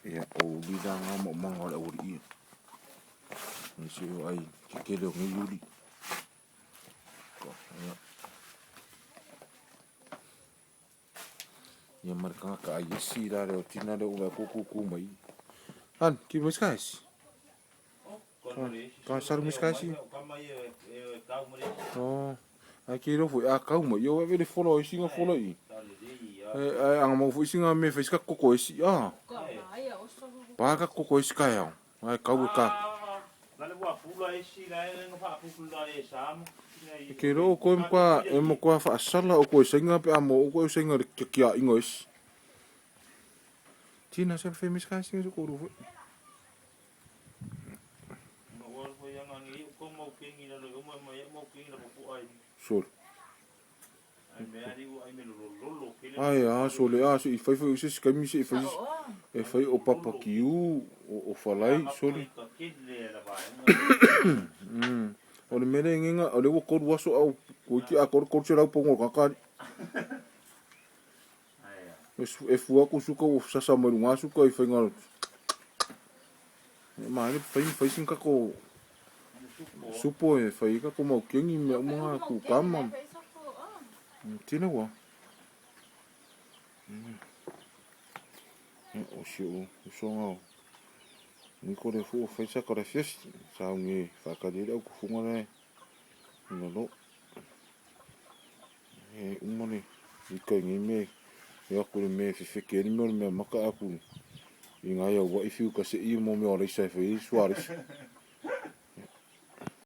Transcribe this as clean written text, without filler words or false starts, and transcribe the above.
Ia o lida ngā mo manga le ori ia. Ni se o ai ke kele o ngi uri. Ia. Ia marikanga ka ai esi la reo tina reo ula kuku mai. Han, ki mo skais? Ka saru mo skais? Oh. Ai ki ro foi a kau mo yo e vele folo singa folo i. Ai anga mo foi singa me fes ka koko esi. Ah. Pa ka koko esi ka ya. Ai kau ka. Ke ro ko mpa e mo ko fa sala o ko singa pe amo o ko singa ke kia ingos. Tina se fe mis ka singa ko ro. Sol. Ai a sole a so I fai fai se skami se fai e fai o papa kiu o falai sole. O le mere nginga o le wo ko waso au ko ki a ko se rau pongo kakari. E fua ko suka o sasa mo nga suka I fai ngal. Ma le fai singa ko supo e fai ka ko mau kengi me mga ku kama. Tina wa. O si o songa. Ni ko le fu fai sa ko le fies sa ngi fa ka le ku funga le. No. E umone I ka ngi me ya ko le me fi ke ni me maka aku. I nga ia wa I fiu ka se I mo me o le sa fai suaris.